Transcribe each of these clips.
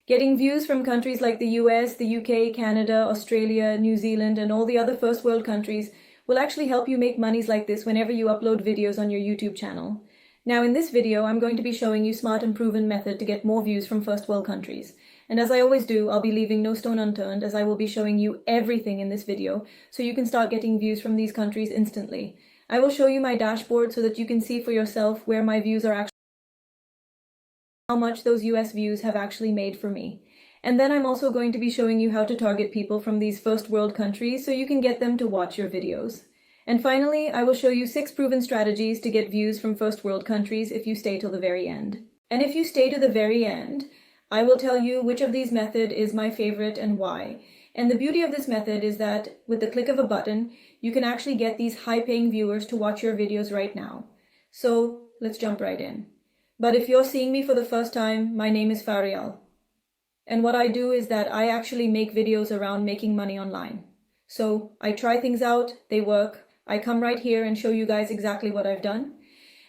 Getting views from countries like the US, the UK, Canada, Australia, New Zealand, and all the other first world countries will actually help you make monies like this whenever you upload videos on your YouTube channel. Now in this video, I'm going to be showing you smart and proven method to get more views from first world countries. And as I always do, I'll be leaving no stone unturned, as I will be showing you everything in this video so you can start getting views from these countries instantly. I will show you my dashboard so that you can see for yourself where my views are actually, how much those US views have actually made for me. And then I'm also going to be showing you how to target people from these first world countries so you can get them to watch your videos. And finally, I will show you 6 proven strategies to get views from first world countries if you stay till the very end. And if you stay to the very end, I will tell you which of these method is my favorite and why. And the beauty of this method is that with the click of a button, you can actually get these high-paying viewers to watch your videos right now. So let's jump right in. But if you're seeing me for the first time, my name is Farial. And what I do is that I actually make videos around making money online. So I try things out, they work. I come right here and show you guys exactly what I've done.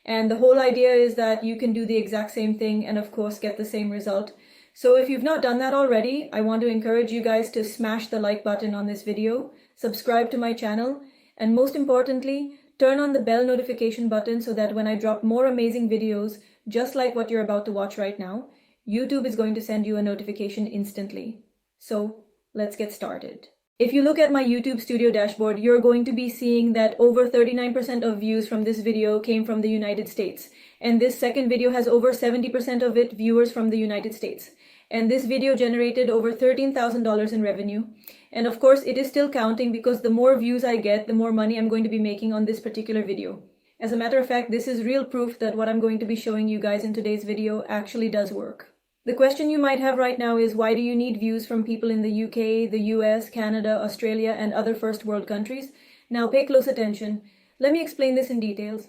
And the whole idea is that you can do the exact same thing and of course get the same result. So if you've not done that already, I want to encourage you guys to smash the like button on this video, subscribe to my channel, and most importantly, turn on the bell notification button so that when I drop more amazing videos, just like what you're about to watch right now, YouTube is going to send you a notification instantly. So let's get started. If you look at my YouTube Studio dashboard, you're going to be seeing that over 39% of views from this video came from the United States. And this second video has over 70% of it viewers from the United States. And this video generated over $13,000 in revenue. And of course, it is still counting because the more views I get, the more money I'm going to be making on this particular video. As a matter of fact, this is real proof that what I'm going to be showing you guys in today's video actually does work. The question you might have right now is, why do you need views from people in the UK, the US, Canada, Australia, and other first world countries? Now pay close attention. Let me explain this in details.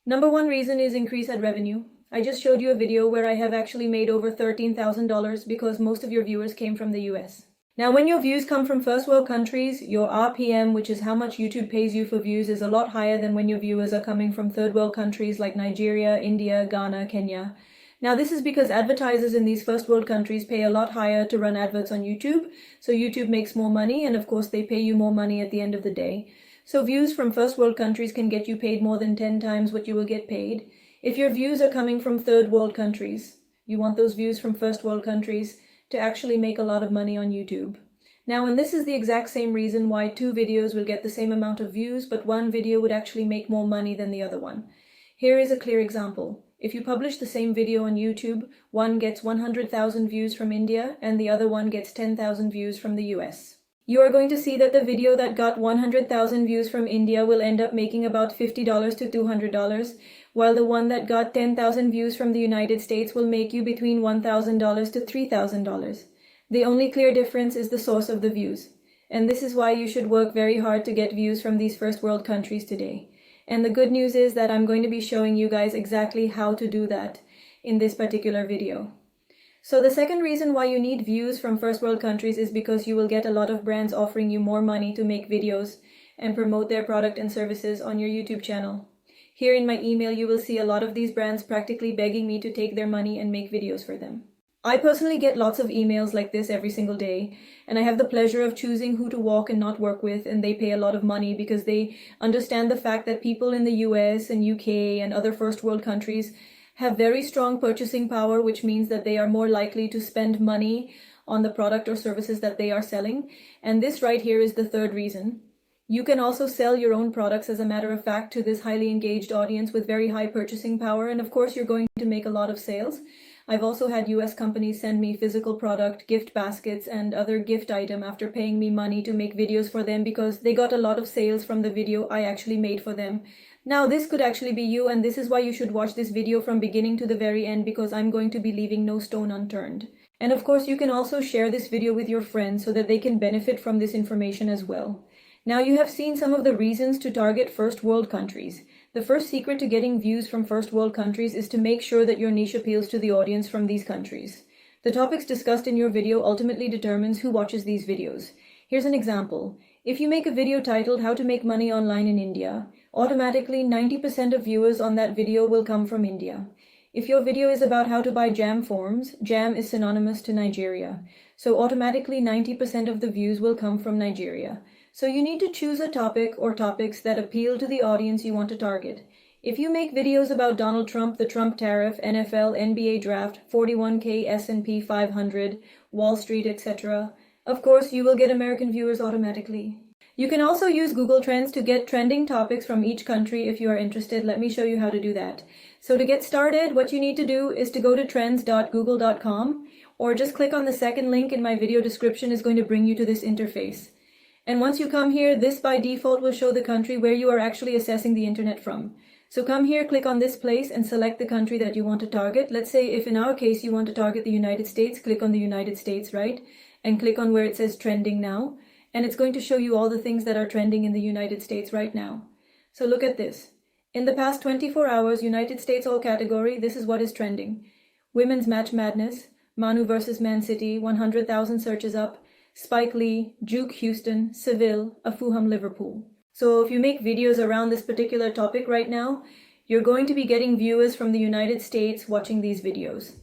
Number one reason is increase ad revenue. I just showed you a video where I have actually made over $13,000 because most of your viewers came from the US. Now when your views come from first world countries, your RPM, which is how much YouTube pays you for views, is a lot higher than when your viewers are coming from third world countries like Nigeria, India, Ghana, Kenya. Now this is because advertisers in these first world countries pay a lot higher to run adverts on YouTube, so YouTube makes more money and of course they pay you more money at the end of the day. So views from first world countries can get you paid more than 10 times what you will get paid. If your views are coming from third world countries, you want those views from first world countries to actually make a lot of money on YouTube. Now, and this is the exact same reason why 2 videos will get the same amount of views, but one video would actually make more money than the other one. Here is a clear example. If you publish the same video on YouTube, one gets 100,000 views from India and the other one gets 10,000 views from the US. You are going to see that the video that got 100,000 views from India will end up making about $50 to $200, while the one that got 10,000 views from the United States will make you between $1,000 to $3,000. The only clear difference is the source of the views. And this is why you should work very hard to get views from these first world countries today. And the good news is that I'm going to be showing you guys exactly how to do that in this particular video. So the second reason why you need views from first world countries is because you will get a lot of brands offering you more money to make videos and promote their product and services on your YouTube channel. Here in my email, you will see a lot of these brands practically begging me to take their money and make videos for them. I personally get lots of emails like this every single day, and I have the pleasure of choosing who to walk and not work with, and they pay a lot of money because they understand the fact that people in the US and UK and other first world countries have very strong purchasing power, which means that they are more likely to spend money on the product or services that they are selling. And this right here is the third reason. You can also sell your own products, as a matter of fact, to this highly engaged audience with very high purchasing power, and of course you're going to make a lot of sales. I've also had US companies send me physical product, gift baskets, and other gift item after paying me money to make videos for them because they got a lot of sales from the video I actually made for them. Now this could actually be you, and this is why you should watch this video from beginning to the very end, because I'm going to be leaving no stone unturned. And of course you can also share this video with your friends so that they can benefit from this information as well. Now you have seen some of the reasons to target first world countries. The first secret to getting views from first world countries is to make sure that your niche appeals to the audience from these countries. The topics discussed in your video ultimately determines who watches these videos. Here's an example. If you make a video titled "How to Make Money Online in India," automatically 90% of viewers on that video will come from India. If your video is about how to buy jam forms, jam is synonymous to Nigeria. So automatically 90% of the views will come from Nigeria. So you need to choose a topic or topics that appeal to the audience you want to target. If you make videos about Donald Trump, the Trump tariff, NFL, NBA draft, 41K, S&P 500, Wall Street, etc., of course you will get American viewers automatically. You can also use Google Trends to get trending topics from each country if you are interested. Let me show you how to do that. So to get started, what you need to do is to go to trends.google.com, or just click on the second link in my video description is going to bring you to this interface. And once you come here, this by default will show the country where you are actually accessing the internet from. So come here, click on this place and select the country that you want to target. Let's say if in our case you want to target the United States, click on the United States, right? And click on where it says trending now. And it's going to show you all the things that are trending in the United States right now. So look at this. In the past 24 hours, United States all category, this is what is trending. Women's Match Madness, Manu versus Man City, 100,000 searches up, Spike Lee, Juke Houston, Seville, Fulham Liverpool. So if you make videos around this particular topic right now, you're going to be getting viewers from the United States watching these videos.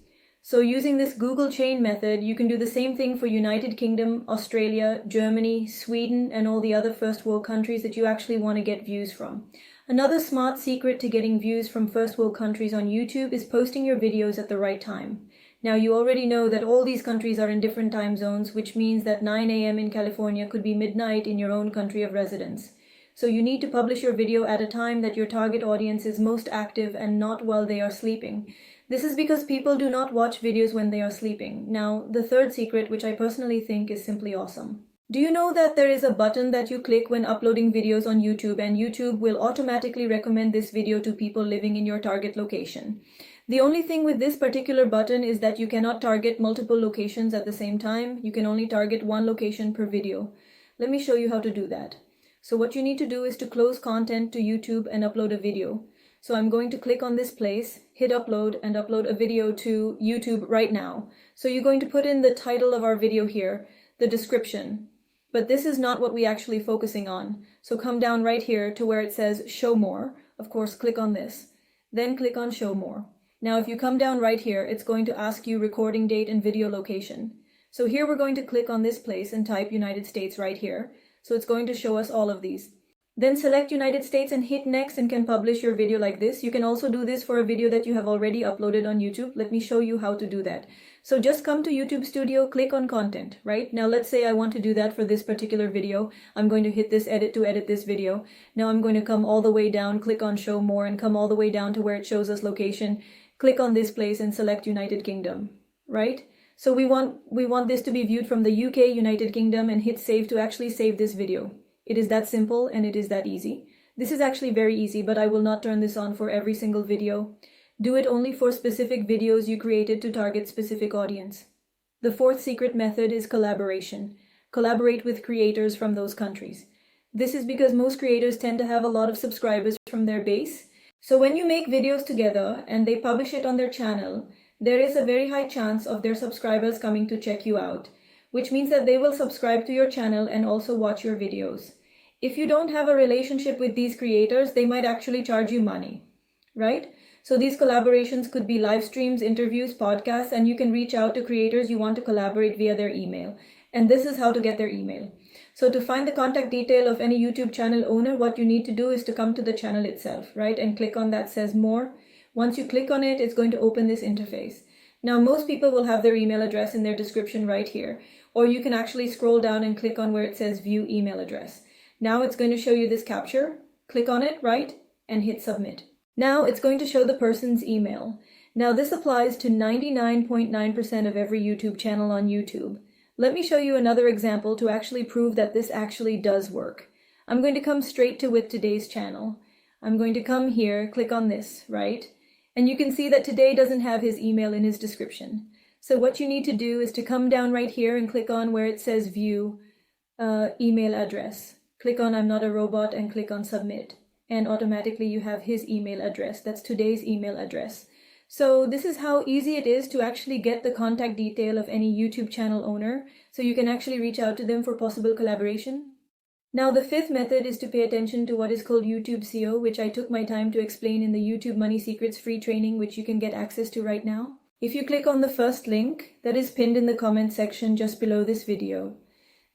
So using this Google chain method, you can do the same thing for United Kingdom, Australia, Germany, Sweden, and all the other first world countries that you actually want to get views from. Another smart secret to getting views from first world countries on YouTube is posting your videos at the right time. Now you already know that all these countries are in different time zones, which means that 9 a.m. in California could be midnight in your own country of residence. So you need to publish your video at a time that your target audience is most active and not while they are sleeping. This is because people do not watch videos when they are sleeping. Now, the third secret, which I personally think is simply awesome. Do you know that there is a button that you click when uploading videos on YouTube, and YouTube will automatically recommend this video to people living in your target location? The only thing with this particular button is that you cannot target multiple locations at the same time. You can only target one location per video. Let me show you how to do that. So what you need to do is to close content to YouTube and upload a video. So I'm going to click on this place, hit upload, and upload a video to YouTube right now. So you're going to put in the title of our video here, the description. But this is not what we're actually focusing on. So come down right here to where it says show more. Of course, click on this. Then click on show more. Now if you come down right here, it's going to ask you recording date and video location. So here we're going to click on this place and type United States right here. So it's going to show us all of these. Then select United States and hit next and can publish your video like this. You can also do this for a video that you have already uploaded on YouTube. Let me show you how to do that. So just come to YouTube Studio, click on content, right? Now let's say I want to do that for this particular video. I'm going to hit this edit to edit this video. Now I'm going to come all the way down, click on show more, and come all the way down to where it shows us location. Click on this place and select United Kingdom, right? So we want this to be viewed from the UK, United Kingdom, and hit save to actually save this video. It is that simple and it is that easy. This is actually very easy, but I will not turn this on for every single video. Do it only for specific videos you created to target specific audience. The fourth secret method is collaboration. Collaborate with creators from those countries. This is because most creators tend to have a lot of subscribers from their base. So when you make videos together and they publish it on their channel, there is a very high chance of their subscribers coming to check you out, which means that they will subscribe to your channel and also watch your videos. If you don't have a relationship with these creators, they might actually charge you money, right? So these collaborations could be live streams, interviews, podcasts, and you can reach out to creators you want to collaborate via their email. And this is how to get their email. So to find the contact detail of any YouTube channel owner, what you need to do is to come to the channel itself, right? And click on that says more. Once you click on it, it's going to open this interface. Now, most people will have their email address in their description right here, or you can actually scroll down and click on where it says view email address. Now it's going to show you this capture. Click on it, right, and hit submit. Now it's going to show the person's email. Now this applies to 99.9% of every YouTube channel on YouTube. Let me show you another example to actually prove that this actually does work. I'm going to come straight to with today's channel. I'm going to come here, click on this, right? And you can see that today doesn't have his email in his description. So what you need to do is to come down right here and click on where it says view email address. Click on I'm not a robot and click on submit. And automatically you have his email address. That's today's email address. So this is how easy it is to actually get the contact detail of any YouTube channel owner. So you can actually reach out to them for possible collaboration. Now, the fifth method is to pay attention to what is called YouTube SEO, which I took my time to explain in the YouTube Money Secrets free training, which you can get access to right now. If you click on the first link that is pinned in the comment section just below this video,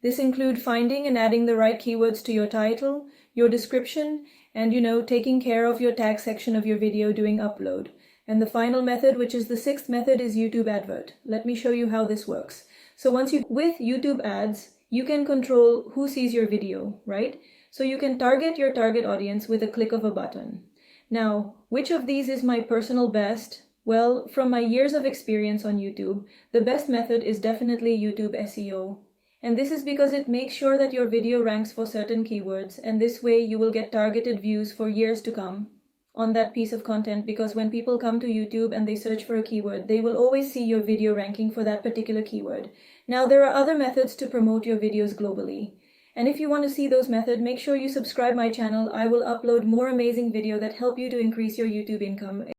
this includes finding and adding the right keywords to your title, your description, and taking care of your tag section of your video during upload. And the final method, which is the sixth method, is YouTube Advert. Let me show you how this works. So with YouTube ads, you can control who sees your video, right? So you can target your target audience with a click of a button. Now, which of these is my personal best? Well, from my years of experience on YouTube, the best method is definitely YouTube SEO. And this is because it makes sure that your video ranks for certain keywords, and this way you will get targeted views for years to come on that piece of content, because when people come to YouTube and they search for a keyword, they will always see your video ranking for that particular keyword. Now, there are other methods to promote your videos globally. And if you want to see those methods, make sure you subscribe my channel. I will upload more amazing videos that help you to increase your YouTube income.